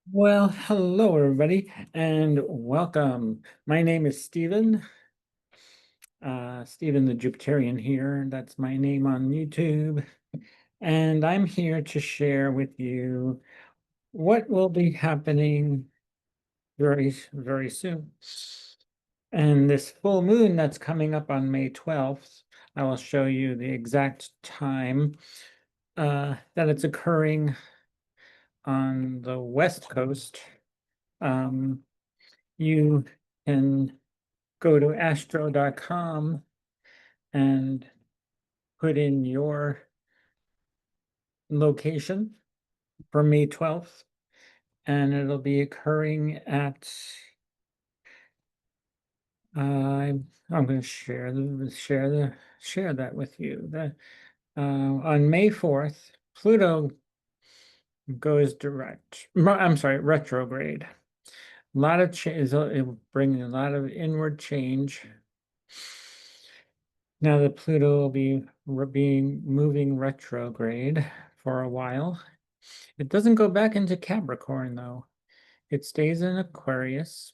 Well, hello everybody, and welcome. My name is Stephen, Stephen the Jupiterian here. That's my name on YouTube. And I'm here to share with you what will be happening very, very soon. And this full moon that's coming up on May 12th, I will show you the exact time that it's occurring on the West Coast. Um, you can go to astro.com and put in your location for May 12th, and it'll be occurring at I'm going to share that with you. On May 4th, Pluto goes retrograde. A lot of change. It will bring a lot of inward change. Now that Pluto will be being moving retrograde for a while. It doesn't go back into Capricorn though. It stays in Aquarius.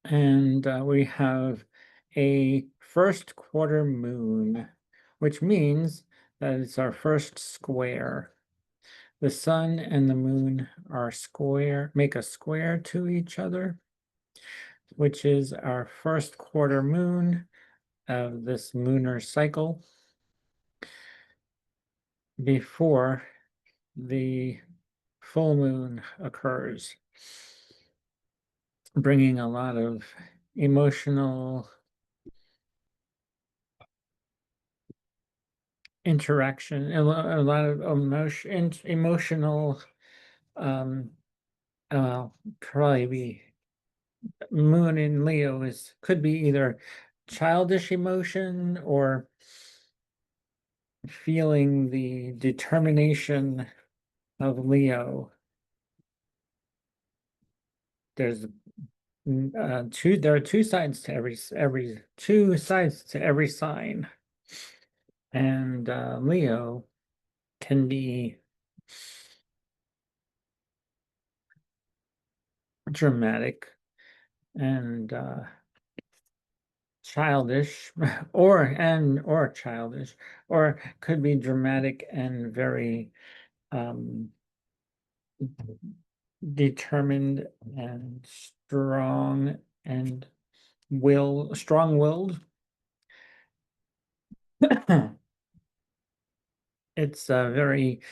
And we have a first quarter moon, which means that it's our first square. The sun and the moon make a square to each other, which is our first quarter moon of this lunar cycle before the full moon occurs, bringing a lot of emotional interaction, a lot of emotional, um, probably be Moon in Leo could be either childish emotion or feeling the determination of Leo. There's there are two sides to two sides to every sign, and Leo can be dramatic and childish or childish, or could be dramatic and very um determined and strong-willed.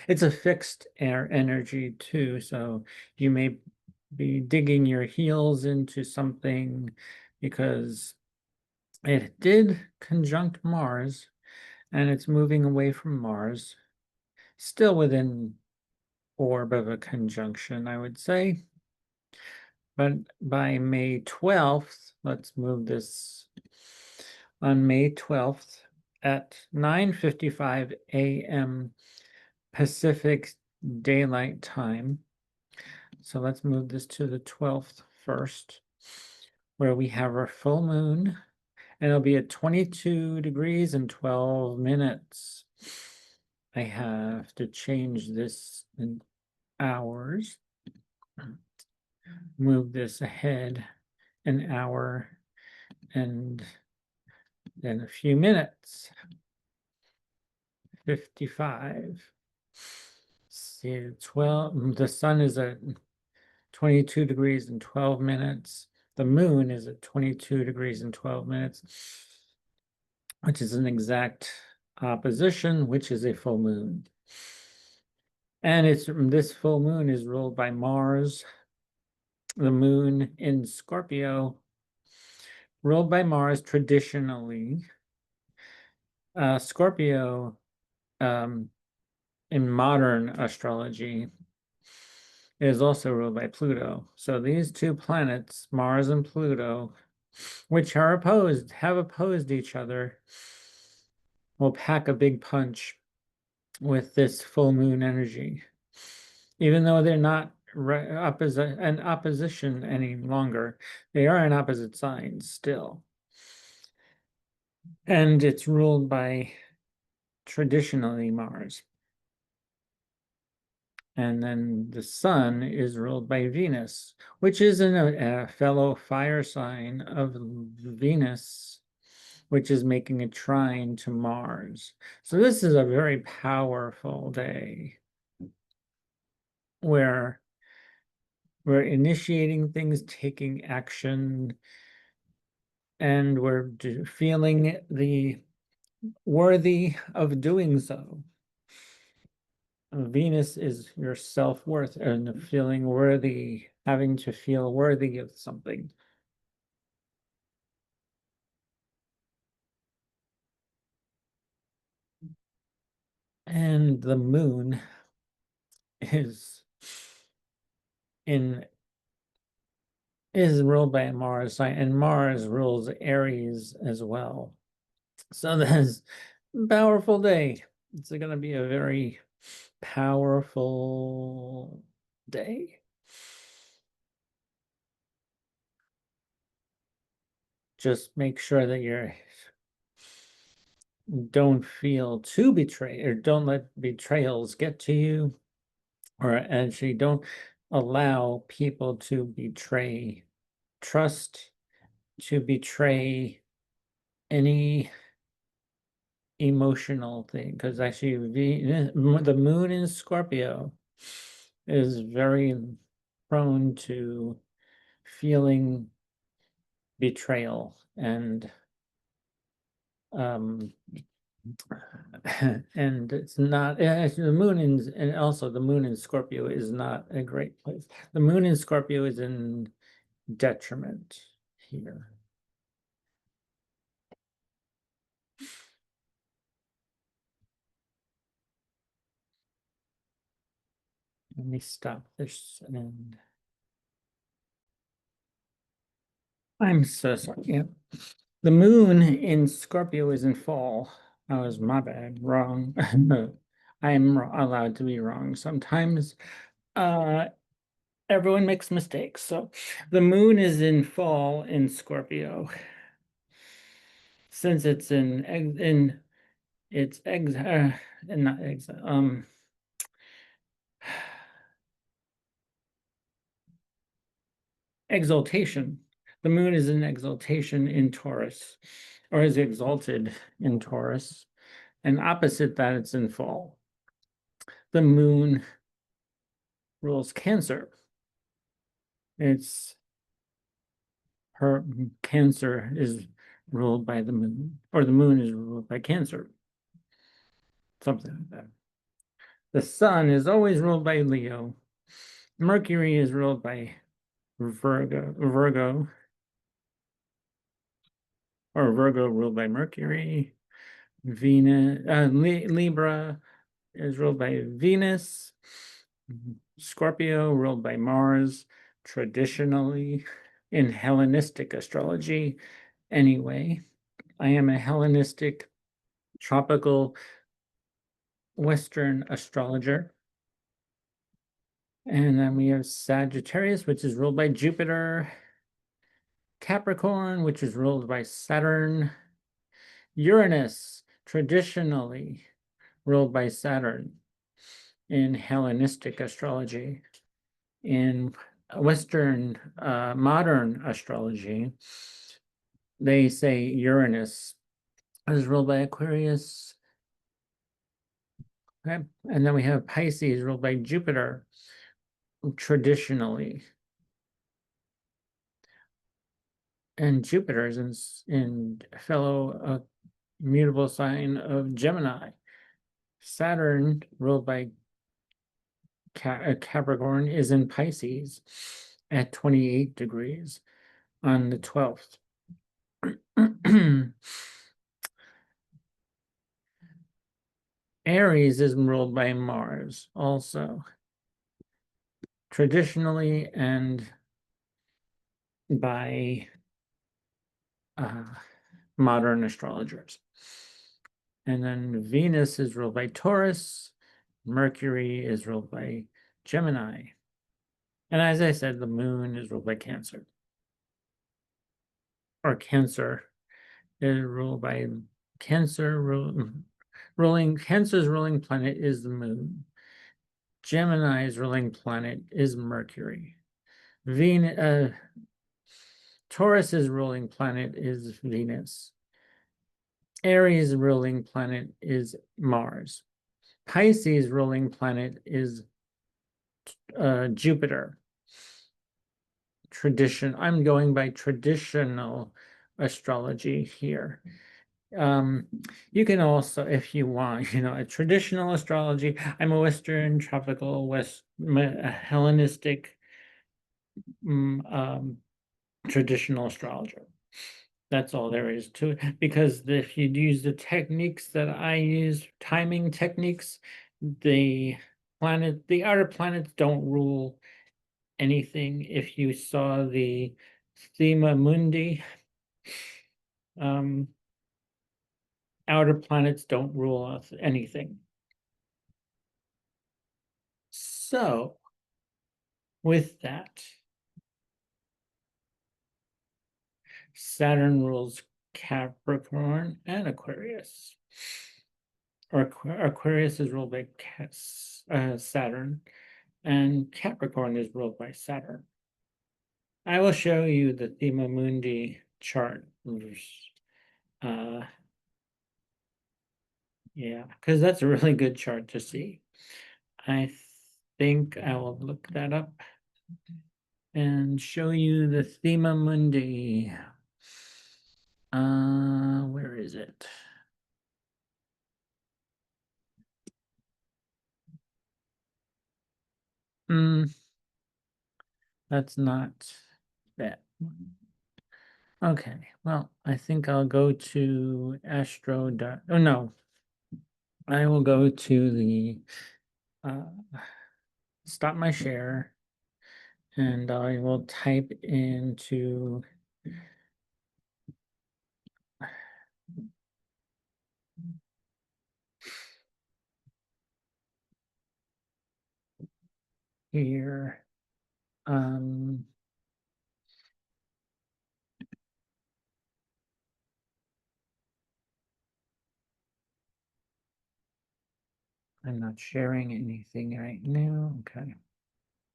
It's a fixed air energy too, so you may be digging your heels into something because it did conjunct Mars and it's moving away from Mars, still within orb of a conjunction, I would say. But by May 12th, let's move this on May 12th at 9:55 a.m. Pacific Daylight Time. So let's move this to the 12th first, where we have our full moon, and it'll be at 22 degrees and 12 minutes. I have to change this in hours. Move this ahead an hour and then a few minutes. 55. See, 12. The sun is at 22 degrees and 12 minutes. The moon is at 22 degrees and 12 minutes, which is an exact opposition, which is a full moon. And this full moon is ruled by Mars, the moon in Scorpio, ruled by Mars traditionally. Scorpio, in modern astrology, is also ruled by Pluto. So these two planets, Mars and Pluto, which have opposed each other, will pack a big punch with this full moon energy, even though they're not an opposition any longer. They are in opposite signs still. And it's ruled by traditionally Mars. And then the sun is ruled by Venus, which is a fellow fire sign of Venus, which is making a trine to Mars. So this is a very powerful day where we're initiating things, taking action, and we're feeling the worthy of doing so. Venus is your self-worth and feeling worthy, having to feel worthy of something. And the moon is in is ruled by Mars, and Mars rules Aries as well. So that's a powerful day. It's going to be a very powerful day. Just make sure that you don't feel too betrayed, or don't let betrayals get to you, or actually don't allow people to betray trust, to betray any emotional thing, because actually the moon in Scorpio is very prone to feeling betrayal and um and it's not the moon in, and also the moon in Scorpio is not a great place. The moon in Scorpio is in detriment here. Let me stop this, and I'm so sorry. Yeah. The moon in Scorpio is in fall. That was my bad. Wrong. I am allowed to be wrong sometimes. Uh, everyone makes mistakes. So the moon is in fall in Scorpio. Since it's in it's ex not ex exaltation. The moon is in exaltation in Taurus, or is exalted in Taurus, and opposite that it's in fall. The moon rules Cancer. It's her Cancer is ruled by the moon, or the moon is ruled by Cancer, something like that. The sun is always ruled by Leo. Mercury is ruled by Virgo, or Virgo ruled by Mercury. Venus, Libra is ruled by Venus. Scorpio ruled by Mars, traditionally in Hellenistic astrology. Anyway, I am a Hellenistic tropical Western astrologer. And then we have Sagittarius, which is ruled by Jupiter. Capricorn, which is ruled by Saturn. Uranus, traditionally ruled by Saturn in Hellenistic astrology. In Western modern astrology, they say Uranus is ruled by Aquarius. Okay. And then we have Pisces ruled by Jupiter, traditionally. And Jupiter is in fellow mutable sign of Gemini. Saturn, ruled by Capricorn, is in Pisces at 28 degrees on the 12th. Aries is ruled by Mars also, traditionally, and by modern astrologers. And then Venus is ruled by Taurus. Mercury is ruled by Gemini. And as I said, the moon is ruled by Cancer. Or Cancer is ruled by Cancer. Cancer's ruling planet is the moon. Gemini's ruling planet is Mercury. Venus, Taurus's ruling planet is Venus. Aries' ruling planet is Mars. Pisces' ruling planet is Jupiter. I'm going by traditional astrology here. You can also, if you want, a traditional astrology. I'm a Western tropical a Hellenistic traditional astrologer. That's all there is to it. Because if you use the techniques that I use, timing techniques, the outer planets don't rule anything. If you saw the Thema Mundi, outer planets don't rule anything. So, with that, Saturn rules Capricorn and Aquarius. Aquarius is ruled by Saturn, and Capricorn is ruled by Saturn. I will show you the Thema Mundi chart. Yeah, because that's a really good chart to see. I think I will look that up and show you the Thema Mundi. Where is it? That's not that. Okay, well, I think I'll go to Astro. Oh no, I will go to the stop my share, and I will type into here. I'm not sharing anything right now. Okay.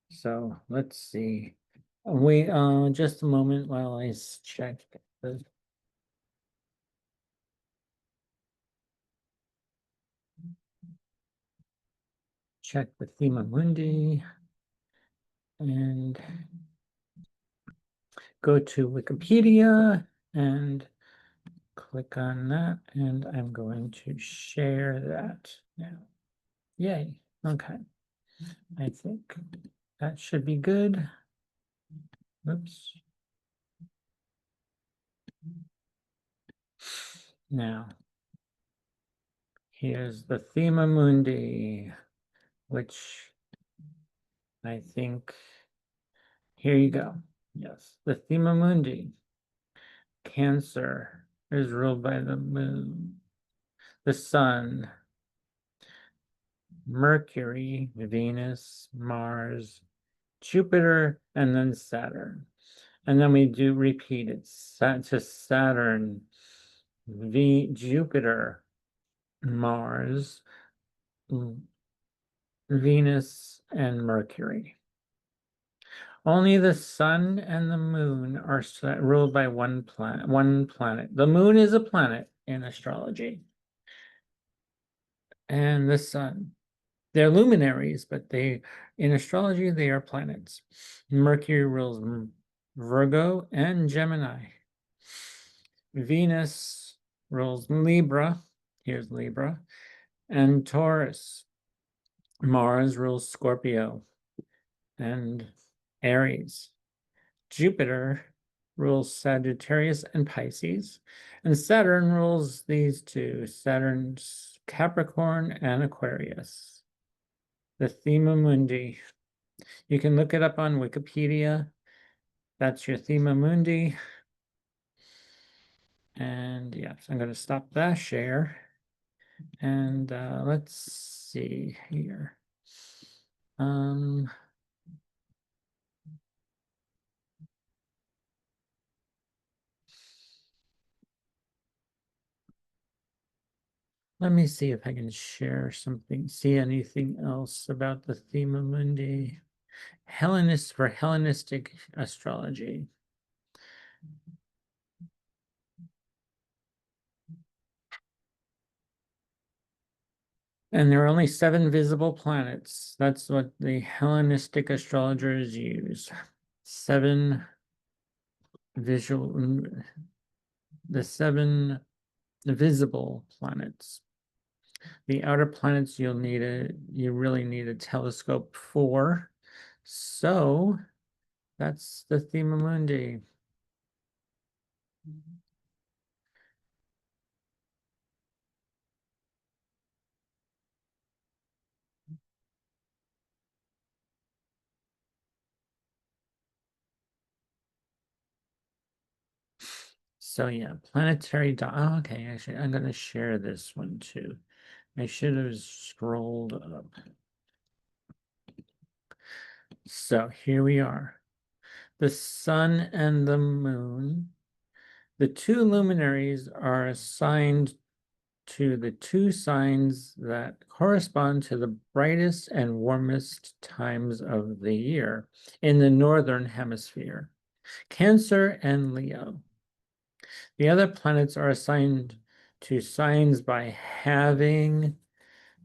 So let's see. Wait, just a moment while I check the Thema Mundi and go to Wikipedia and click on that, and I'm going to share that now. Yay. Okay. I think that should be good. Oops. Now, here's the Thema Mundi, which I think, here you go. Yes, the Thema Mundi. Cancer is ruled by the moon, the sun, Mercury, Venus, Mars, Jupiter, and then Saturn. And then we do repeat it to Saturn, Jupiter, Mars, Venus, and Mercury. Only the sun and the moon are ruled by one planet. The moon is a planet in astrology. And the sun. They're luminaries, but in astrology, they are planets. Mercury rules Virgo and Gemini. Venus rules Libra. Here's Libra. And Taurus. Mars rules Scorpio and Aries. Jupiter rules Sagittarius and Pisces. And Saturn rules these two, Saturn's Capricorn and Aquarius. The Thema Mundi. You can look it up on Wikipedia. That's your Thema Mundi. And yes, I'm going to stop that share. And let's see here. Let me see if I can share something, see anything else about the Thema Mundi. For Hellenistic astrology. And there are only 7 visible planets. That's what the Hellenistic astrologers use. 7 visual, the 7 visible planets. The outer planets you really need a telescope for. So that's the Thema Mundi. So yeah, oh, okay, actually, I'm gonna share this one too. I should have scrolled up. So here we are. The sun and the moon. The 2 luminaries are assigned to the 2 signs that correspond to the brightest and warmest times of the year in the northern hemisphere, Cancer and Leo. The other planets are assigned to signs by having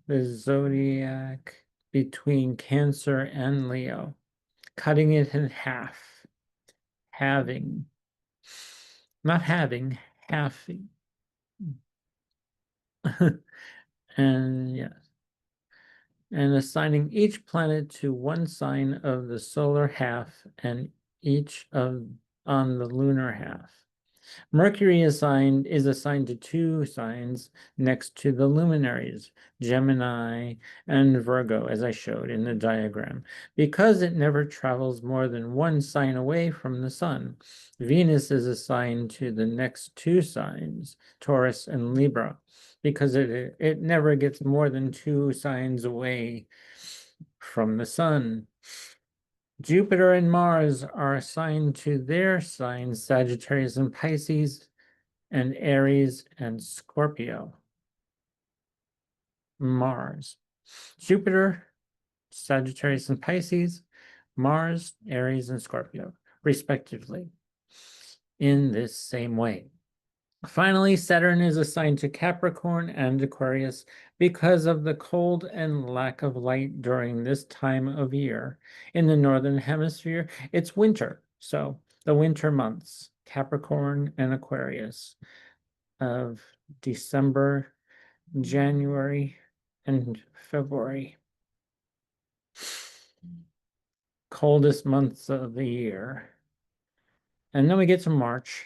the zodiac between Cancer and Leo, cutting it in half. Having, not having, halving. And yes, and assigning each planet to 1 sign of the solar half and each of on the lunar half. Mercury is assigned to 2 signs next to the luminaries, Gemini and Virgo, as I showed in the diagram, because it never travels more than 1 sign away from the sun. Venus is assigned to the next 2 signs, Taurus and Libra, because it never gets more than 2 signs away from the sun. Jupiter and Mars are assigned to their signs, Sagittarius and Pisces, and Aries and Scorpio. Mars. Jupiter, Sagittarius and Pisces, Mars, Aries, and Scorpio, respectively, in this same way. Finally, Saturn is assigned to Capricorn and Aquarius because of the cold and lack of light during this time of year. In the northern hemisphere, it's winter, so the winter months, Capricorn and Aquarius, of December, January, and February. Coldest months of the year. And then we get to March.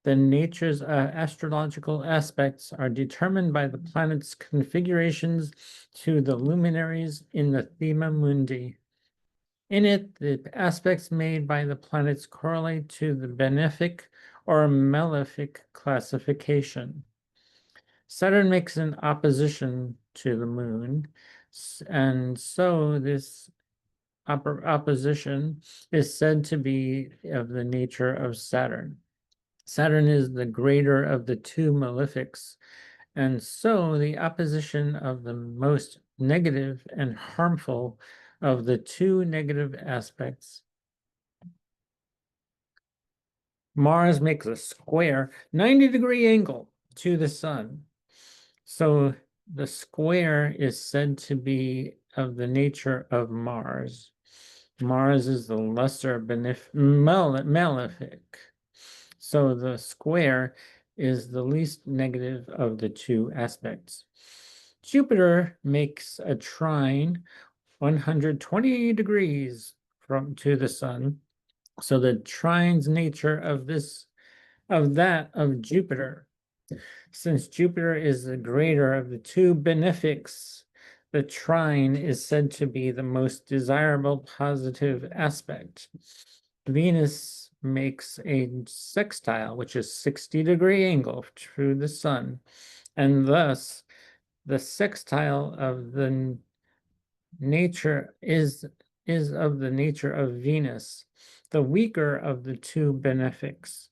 The nature's astrological aspects are determined by the planet's configurations to the luminaries in the Thema Mundi. In it, the aspects made by the planets correlate to the benefic or malefic classification. Saturn makes an opposition to the moon, and so this opposition is said to be of the nature of Saturn. Saturn is the greater of the 2 malefics, and so the opposition of the most negative and harmful of the 2 negative aspects. Mars makes a square 90-degree angle to the sun. So the square is said to be of the nature of Mars. Mars is the lesser malefic. So the square is the least negative of the 2 aspects. Jupiter makes a trine 120 degrees to the sun. So the trine's nature of that of Jupiter, since Jupiter is the greater of the 2 benefics, the trine is said to be the most desirable positive aspect. Venus makes a sextile, which is 60-degree angle to the sun, and thus the sextile of the nature is of the nature of Venus. the weaker of the two benefics.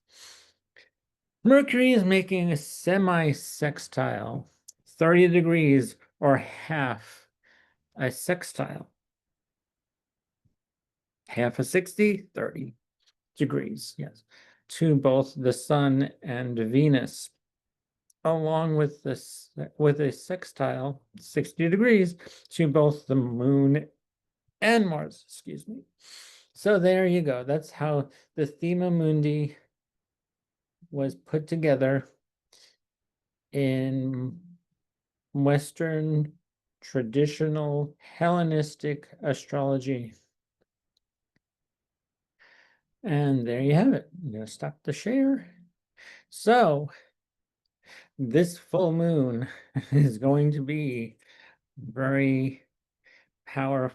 Mercury is making a semi-sextile, 30 degrees or half a sextile. Half a 60, 30 degrees, yes, to both the Sun and Venus, along with this with a sextile, 60 degrees, to both the Moon and Mars, excuse me. So there you go. That's how the Thema Mundi was put together in Western traditional Hellenistic astrology. And there you have it. I'm going to stop the share. So this full moon is going to be very powerful.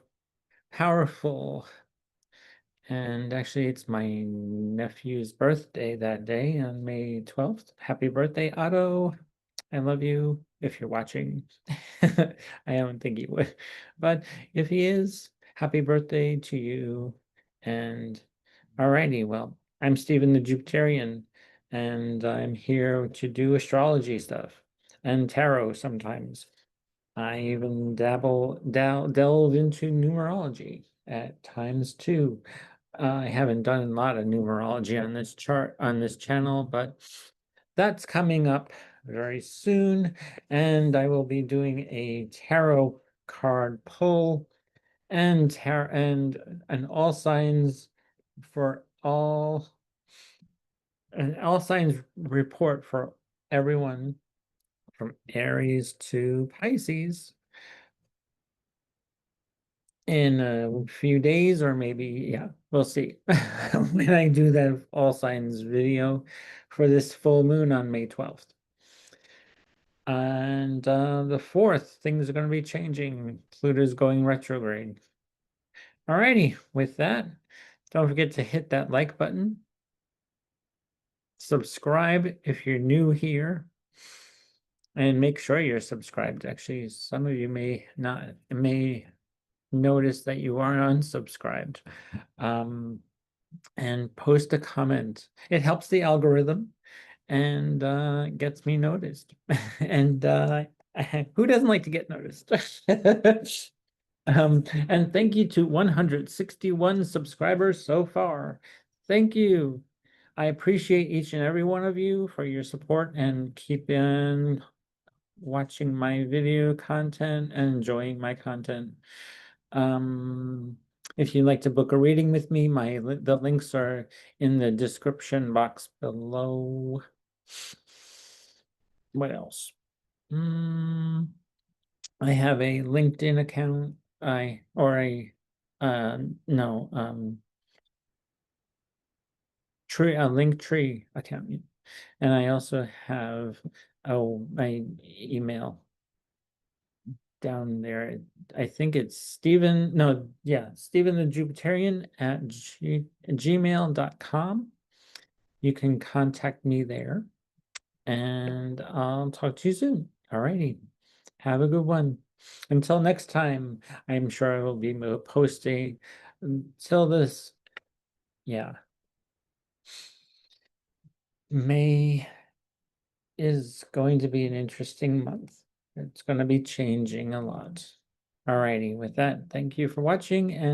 And actually, it's my nephew's birthday that day on May 12th. Happy birthday, Otto. I love you if you're watching. I don't think he would. But if he is, happy birthday to you. And alrighty, well, I'm Stephen the Jupiterian, and I'm here to do astrology stuff and tarot sometimes. I even delve into numerology at times too. I haven't done a lot of numerology on this channel, but that's coming up very soon. And I will be doing a tarot card pull and an all signs for an all signs report for everyone from Aries to Pisces in a few days, or maybe, yeah, we'll see when I do that all signs video for this full moon on May 12th. And the 4th, things are going to be changing. Pluto's going retrograde. Alrighty, with that, don't forget to hit that like button. Subscribe if you're new here. And make sure you're subscribed. Actually, some of you may notice that you are unsubscribed. And post a comment. It helps the algorithm and gets me noticed. And who doesn't like to get noticed? And thank you to 161 subscribers so far. Thank you. I appreciate each and every one of you for your support and keeping watching my video content and enjoying my content. If you'd like to book a reading with me, the links are in the description box below. What else? I have a LinkedIn account. A Linktree account, and I also have my email down there. I think it's Stephen the Jupiterian at gmail.com. You can contact me there, and I'll talk to you soon. Alrighty, have a good one. Until next time, I'm sure I will be posting until this, yeah. May is going to be an interesting month. It's going to be changing a lot. Alrighty, with that, thank you for watching, and